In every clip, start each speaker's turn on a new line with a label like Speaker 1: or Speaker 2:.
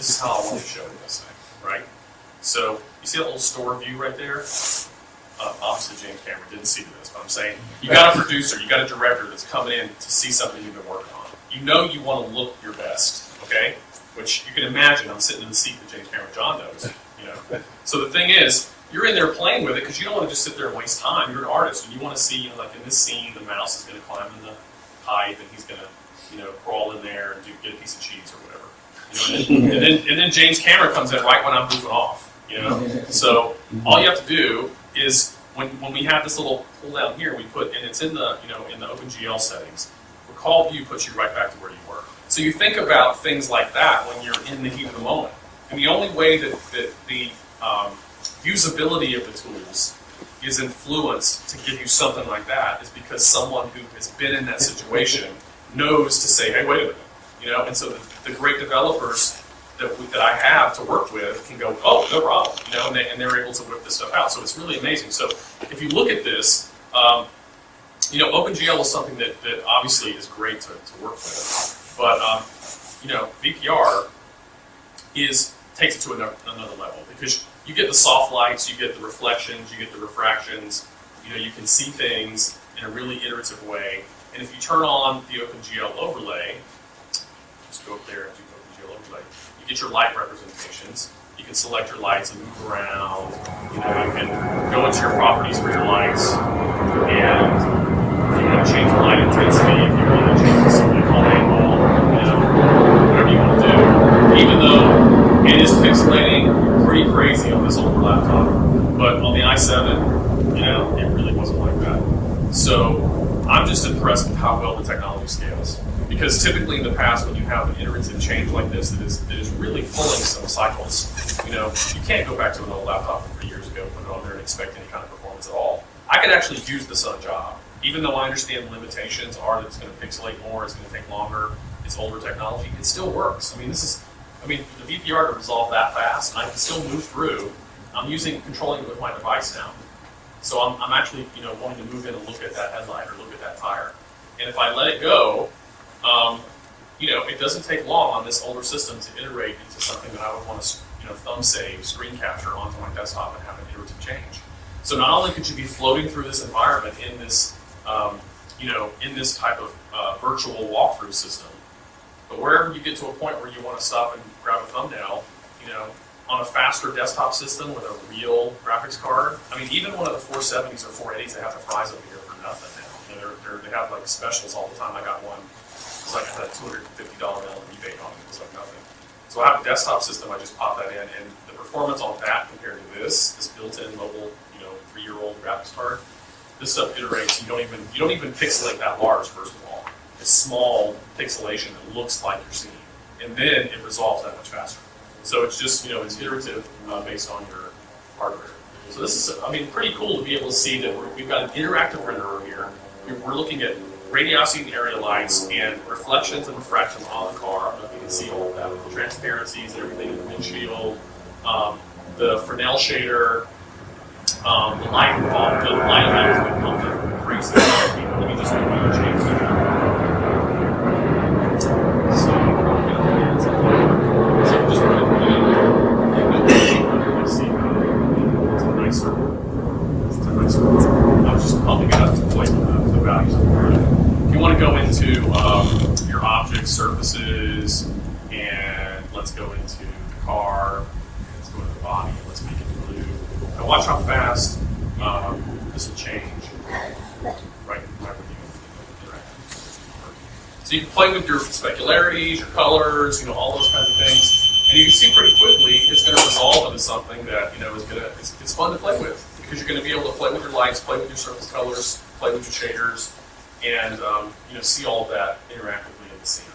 Speaker 1: this is how I want to show this thing, right? So you see that little store view right there? Obviously James Cameron didn't see this, but I'm saying you got a producer, you got a director that's coming in to see something you've been working on. You know you want to look your best, okay? Which you can imagine I'm sitting in the seat that James Cameron John knows, you know. So the thing is, you're in there playing with it because you don't want to just sit there and waste time. You're an artist, and you want to see, you know, like in this scene, the mouse is going to climb in the pipe, and he's going to, you know, crawl in there and get a piece of cheese or whatever. You know, and then James Cameron comes in right when I'm goofing off. You know, so all you have to do is when we have this little pull down here, we put, and it's in the, you know, in the OpenGL settings. Recall view puts you right back to where you were. So you think about things like that when you're in the heat of the moment. And the only way that the usability of the tools is influenced to give you something like that is because someone who has been in that situation knows to say, hey, wait a minute, you know. And so the great developers that I have to work with can go, oh, no problem, you know, and they're able to whip this stuff out. So it's really amazing. So if you look at this, you know, OpenGL is something that obviously is great to work with, but you know, VPR takes it to another level because you get the soft lights, you get the reflections, you get the refractions. You know, you can see things in a really iterative way. And if you turn on the OpenGL overlay, just go up there and do OpenGL overlay. You get your light representations. You can select your lights and move around. You know, you can go into your properties for your lights, and if you want to change the light intensity, if you want to change the silicon angle, you know, whatever you want to do. Even though it is pixelating pretty crazy on this older laptop, but on the i7, you know, it really wasn't like that. So I'm just impressed with how well the technology scales. Because typically in the past, when you have an iterative change like this that is really pulling some cycles, you know, you can't go back to an old laptop from 3 years ago, put it on there and expect any kind of performance at all. I could actually use this on a job. Even though I understand the limitations are that it's going to pixelate more, it's going to take longer, it's older technology, it still works. I mean, the VPR to resolve that fast, and I can still move through. I'm controlling it with my device now. So I'm actually, you know, wanting to move in and look at that headlight or look at that tire. And if I let it go, you know, it doesn't take long on this older system to iterate into something that I would want to, you know, thumb save, screen capture onto my desktop and have an iterative change. So not only could you be floating through this environment in this, you know, in this type of virtual walkthrough system, but wherever you get to a point where you want to stop and grab a thumbnail, you know, on a faster desktop system with a real graphics card. I mean, even one of the 470s or 480s, they have the fries over here for nothing now. You know, they have like specials all the time. I got one. It's like a $250 rebate on it. It was like nothing. So I have a desktop system. I just pop that in, and the performance on that compared to this built-in mobile, you know, 3-year-old graphics card, this stuff iterates. You don't even pixelate that large. First of all, it's small pixelation that looks like you're seeing, and then it resolves that much faster. So it's just, you know, it's iterative based on your hardware. So this is, I mean, pretty cool to be able to see that we've got an interactive renderer here. We're looking at radiosity and area lights and reflections and refractions on the car. I don't know if you can see all of that with the transparencies and everything in the windshield, the Fresnel shader, the light involved, the light has been pumping crazy. Let me just change that. So just put it in. See, it's a nice circle. It's a nice circle. I was just pumping it up to play with the values of the word. If you want to go into your object surfaces, and let's go into the car, let's go into the body, let's make it blue. Now watch how fast this will change right when you interact. So you can play with your specularities, your colors, you know, all those kinds of things. And you can see pretty quickly it's going to resolve into something that, you know, is it's fun to play with, because you're going to be able to play with your lights, play with your surface colors, play with your shaders, and you know, see all of that interactively in the scene.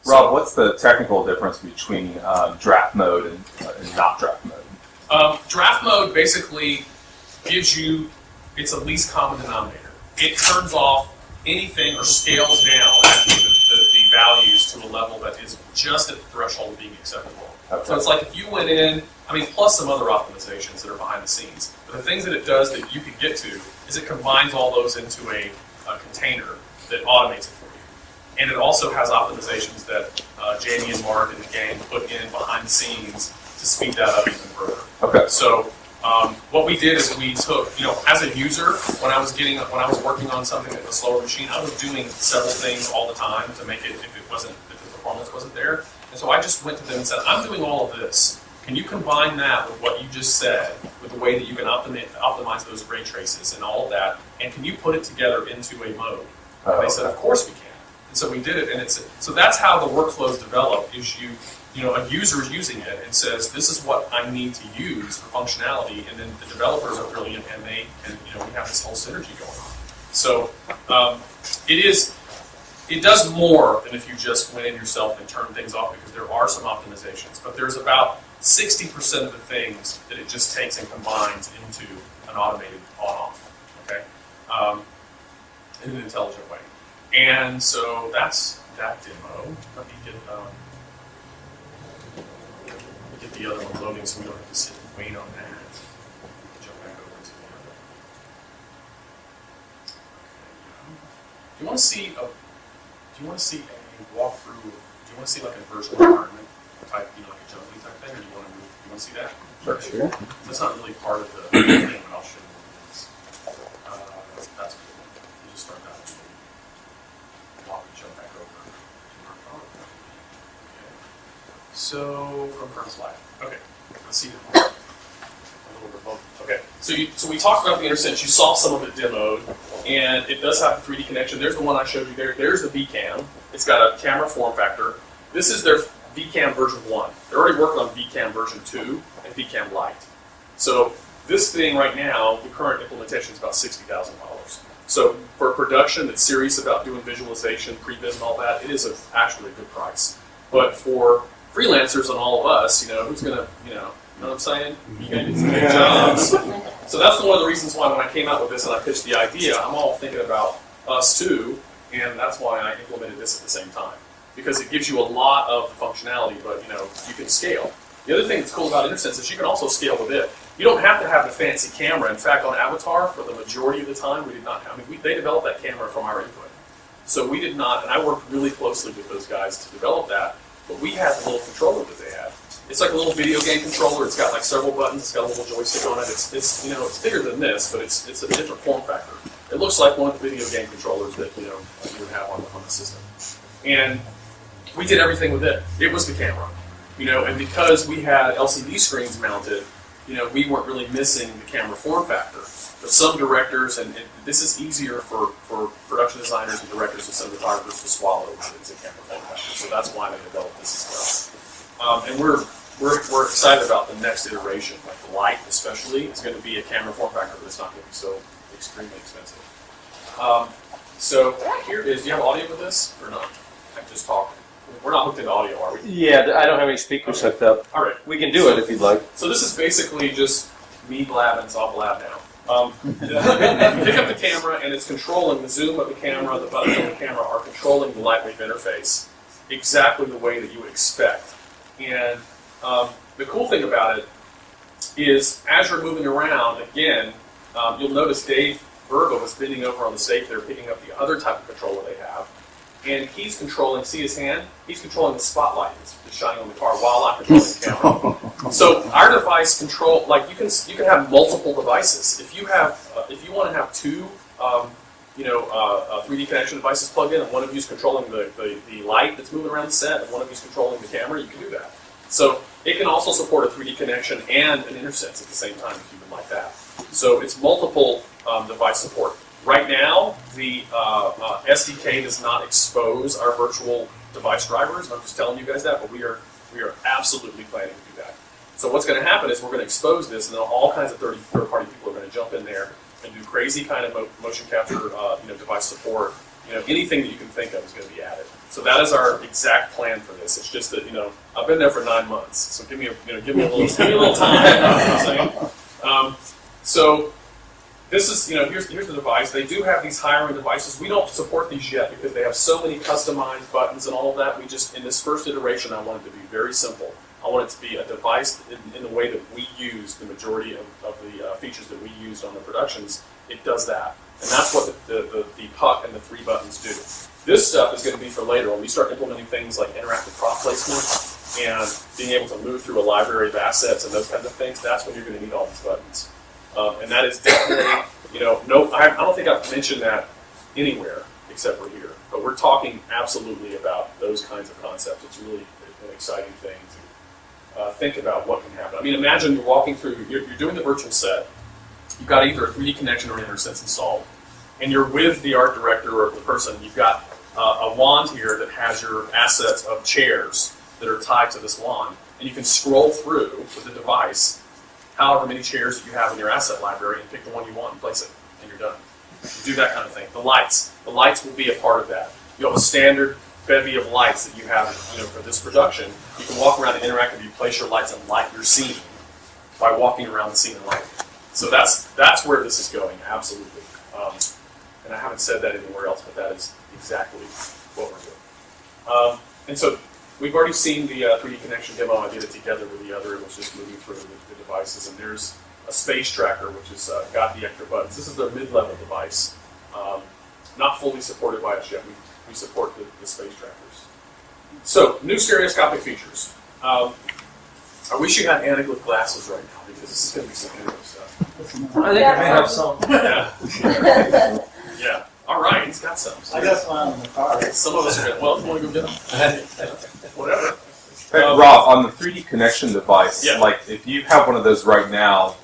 Speaker 2: Rob, what's the technical difference between draft mode and not draft mode?
Speaker 1: Draft mode basically gives you, it's a least common denominator. It turns off anything or scales down actually the values to a level that is just at the threshold of being acceptable. Okay. So it's like if you went in, I mean, plus some other optimizations that are behind the scenes. But the things that it does that you can get to is it combines all those into a container that automates it for you. And it also has optimizations that Jamie and Mark and the gang put in behind the scenes to speed that up even further.
Speaker 2: Okay.
Speaker 1: So what we did is we took, as a user, when I was working on something with a slower machine, I was doing several things all the time to make it, if the performance wasn't there. And so I just went to them and said, I'm doing all of this. Can you combine that with what you just said, with the way that you can optimize those ray traces and all of that, and can you put it together into a mode? And they said, of course we can. And so we did it, and so that's how the workflows develop. Is a user is using it and says, this is what I need to use for functionality, and then the developers are brilliant, and we have this whole synergy going on. So it does more than if you just went in yourself and turned things off, because there are some optimizations, but there's about 60% of the things that it just takes and combines into an automated on-off, okay, in an intelligent way. And so that's that demo. Let me get the other one loading so we don't have to sit and wait on that. Jump back over to the other. Okay. Do you want to see a walkthrough? Do you want to see like a virtual environment type, like a jumping type thing, or do you want to move? Do you want to see that?
Speaker 2: Sure.
Speaker 1: That's not really part of the thing, but I'll show you what it is. That's cool. You just start that. I'll jump back over to our phone. Okay. So from current slide. Okay. Let's see. A little remote. Okay. So we talked about the InterSense. You saw some of it demoed, and it does have a 3D connection. There's the one I showed you there. There's the Vcam. It's got a camera form factor. This is their Vcam version 1. They're already working on Vcam version 2 and Vcam Lite. So this thing right now, the current implementation is about $60,000. So for a production that's serious about doing visualization, previs and all that, it is actually a good price. But for freelancers and all of us, who's going to, you know what I'm saying? You got to get jobs. So that's one of the reasons why when I came out with this and I pitched the idea, I'm all thinking about us too, and that's why I implemented this at the same time. Because it gives you a lot of functionality, but you can scale. The other thing that's cool about InterSense is you can also scale with it. You don't have to have the fancy camera. In fact, on Avatar, for the majority of the time, we did not have. They developed that camera from our input. So we did not, and I worked really closely with those guys to develop that, but we had the little controller that they had. It's like a little video game controller. It's got like several buttons. It's got a little joystick on it. It's it's bigger than this, but it's a different form factor. It looks like one of the video game controllers that you would have on the system. And we did everything with it. It was the camera, and because we had LCD screens mounted, we weren't really missing the camera form factor. But some directors, and this is easier for production designers and directors and cinematographers to swallow as a camera form factor. So that's why they developed this as well. And we're excited about the next iteration. Like the Lite, especially, is going to be a camera form factor, but it's not going to be so extremely expensive. So here is. Do you have audio with this or not? I just talk. We're not hooked into audio, are we?
Speaker 3: Yeah, I don't have any speakers hooked up.
Speaker 1: All right.
Speaker 3: We can do it if you'd like.
Speaker 1: So this is basically just me blabbing, so I'll blab now. You pick up the camera, and it's controlling the zoom of the camera, the buttons on the camera are controlling the LightWave interface exactly the way that you would expect. And the cool thing about it is, as you're moving around, again, you'll notice Dave Verba was bending over on the stage there, picking up the other type of controller they have. And he's controlling, see his hand? He's controlling the spotlight that's shining on the car while I'm controlling the camera. So our device control, like you can have multiple devices. If you want to have two, 3D connection devices plugged in, and one of you is controlling the light that's moving around the set, and one of you is controlling the camera, you can do that. So it can also support a 3D connection and an InterSense at the same time if you would like that. So it's multiple device support. Right now, the SDK does not expose our virtual device drivers. I'm just telling you guys that, but we are absolutely planning to do that. So what's going to happen is we're going to expose this, and then all kinds of third-party people are going to jump in there and do crazy kind of motion capture, device support. Anything that you can think of is going to be added. So that is our exact plan for this. It's just that I've been there for 9 months, so give me a little time. You know what I'm saying? So. This is, here's the device. They do have these higher-end devices. We don't support these yet because they have so many customized buttons and all of that. We just, in this first iteration, I want it to be very simple. I want it to be a device in the way that we use the majority of the features that we used on the productions, it does that. And that's what the puck and the 3 buttons do. This stuff is going to be for later when we start implementing things like interactive prop placement and being able to move through a library of assets and those kinds of things. That's when you're going to need all these buttons. And that is definitely, I don't think I've mentioned that anywhere except for here. But we're talking absolutely about those kinds of concepts. It's really an exciting thing to think about what can happen. I mean, imagine you're walking through, you're doing the virtual set. You've got either a 3D connection or InterSense installed. And you're with the art director or the person. You've got a wand here that has your assets of chairs that are tied to this wand. And you can scroll through with the device however many chairs that you have in your asset library and pick the one you want and place it, and you're done. You do that kind of thing. The lights will be a part of that. You have a standard bevy of lights that you have, for this production. You can walk around and interact with you, place your lights and light your scene by walking around the scene and lighting. So that's where this is going, absolutely. And I haven't said that anywhere else, but that is exactly what we're doing. And so we've already seen the 3D connection demo. I did it together with the other. It was just moving through the devices. And there's a space tracker, which has got the extra buttons. This is their mid-level device. Not fully supported by us yet. We support the space trackers. So, new stereoscopic features. I wish you had anaglyph glasses right now, because this is going to be some anaglyph stuff.
Speaker 3: I think I may have some.
Speaker 1: Yeah. Yeah. All right, he's got some.
Speaker 4: I got one in the car.
Speaker 1: Some of us are good. Well, if you want to go get them. Whatever.
Speaker 2: Hey, Rob, on the 3D connection device,
Speaker 1: Yeah.
Speaker 2: like if you have one of those right now,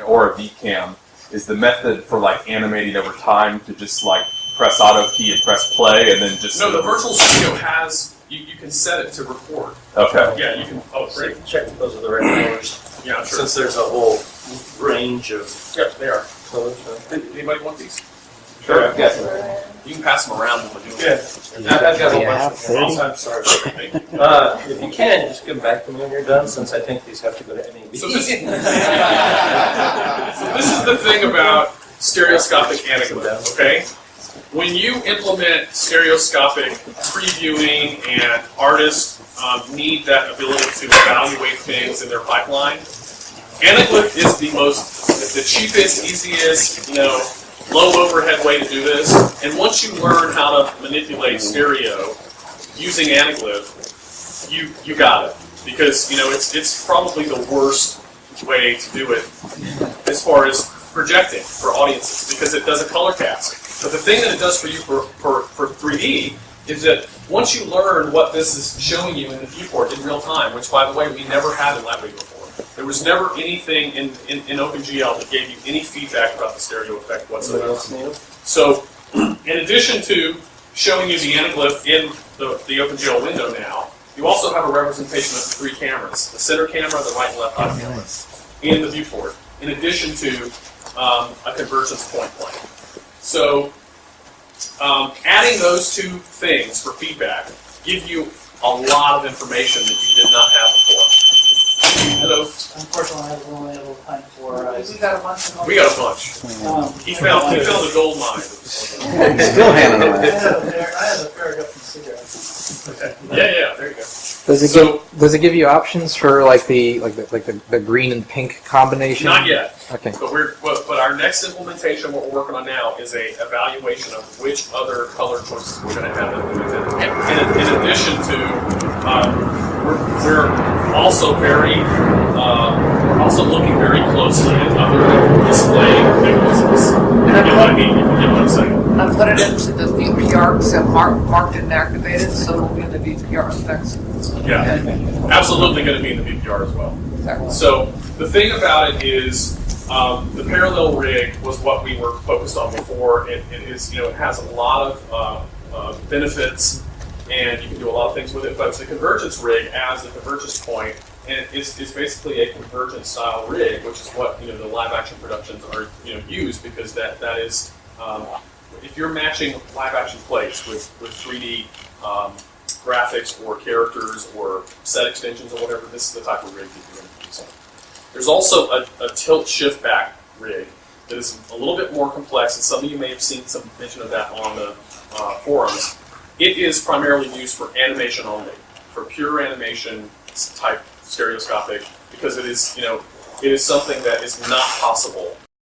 Speaker 2: or a Vcam, is the method for like animating over time to just like press auto key and press play and then just...
Speaker 1: No, the virtual studio has, you can set it to record.
Speaker 2: Okay.
Speaker 1: Yeah, you can, great.
Speaker 3: Check if those are the right colors.
Speaker 1: Yeah, sure.
Speaker 3: Since there's a whole range of
Speaker 1: Yep, they are.
Speaker 3: colors.
Speaker 1: Anybody want these?
Speaker 2: Sure.
Speaker 3: Yes.
Speaker 1: You can pass them around when we're doing
Speaker 3: Yeah.
Speaker 1: it.
Speaker 3: I've got a whole
Speaker 5: Yeah,
Speaker 3: bunch of them. I'm sorry.
Speaker 1: Thank you.
Speaker 3: If you can, just give them back to me when you're done, since I think these have to go to NAB.
Speaker 1: So this is the thing about stereoscopic anaglyph, okay? When you implement stereoscopic previewing and artists need that ability to evaluate things in their pipeline, anaglyph is the cheapest, easiest, low overhead way to do this. And once you learn how to manipulate stereo using anaglyph, you got it. Because it's probably the worst way to do it as far as projecting for audiences, because it does a color cast. But the thing that it does for you for 3D is that once you learn what this is showing you in the viewport in real time, which by the way we never had in LightWave before. There was never anything in OpenGL that gave you any feedback about the stereo effect whatsoever. So, in addition to showing you the anaglyph in the OpenGL window now, you also have a representation of the 3 cameras: the center camera, the right and left eye camera, in the viewport, in addition to a convergence point plane. So, adding those 2 things for feedback give you a lot of information that you did not have before. Hello.
Speaker 4: Unfortunately, I was only able to find 4 eyes.
Speaker 6: We got a bunch of
Speaker 1: We got a bunch. He found the gold mine.
Speaker 5: Still handling
Speaker 4: I
Speaker 5: that.
Speaker 4: had a pair of cigarettes.
Speaker 1: Okay. Yeah. There you go.
Speaker 5: Does it give you options for like the green and pink combination?
Speaker 1: Not yet.
Speaker 5: Okay.
Speaker 1: But our next implementation, what we're working on now, is a evaluation of which other color choices we're going to have implemented. In addition to, we're also looking very closely at other display mechanisms. You know what I mean? You get what I'm saying?
Speaker 6: I put it into the VPR because I'm marked and activated, so it'll be in the VPR effects.
Speaker 1: Yeah, absolutely going to be in the VPR as well.
Speaker 6: Exactly.
Speaker 1: So the thing about it is, the parallel rig was what we were focused on before. It is, it has a lot of benefits, and you can do a lot of things with it. But the convergence rig adds the convergence point, and it's basically a convergent style rig, which is what the live action productions are use, because that is if you're matching live action plays with 3D graphics or characters or set extensions or whatever, this is the type of rig that you're going to use. There's also a tilt shift back rig that is a little bit more complex, and some of you may have seen some mention of that on the forums. It is primarily used for animation only, for pure animation type stereoscopic, because it is, It is something that is not possible